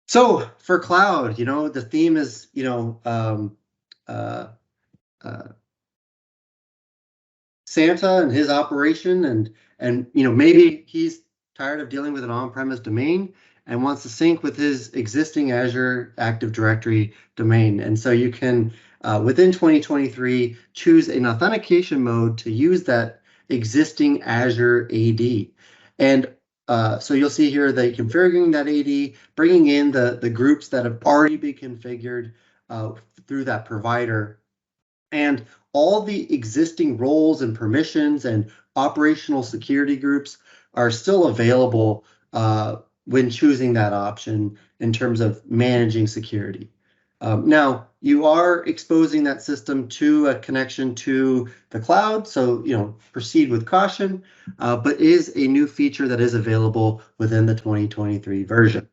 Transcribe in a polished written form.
So for cloud, the theme is, uh, uh, Santa and his operation, and maybe he's tired of dealing with an on-premise domain and wants to sync with his existing Azure Active Directory domain. And so you can, within 2023, choose an authentication mode to use that existing Azure AD. And so you'll see here that configuring that AD, bringing in the groups that have already been configured through that provider, and all the existing roles and permissions and operational security groups are still available when choosing that option in terms of managing security. Now, you are exposing that system to a connection to the cloud, so proceed with caution, but is a new feature that is available within the 2023 version.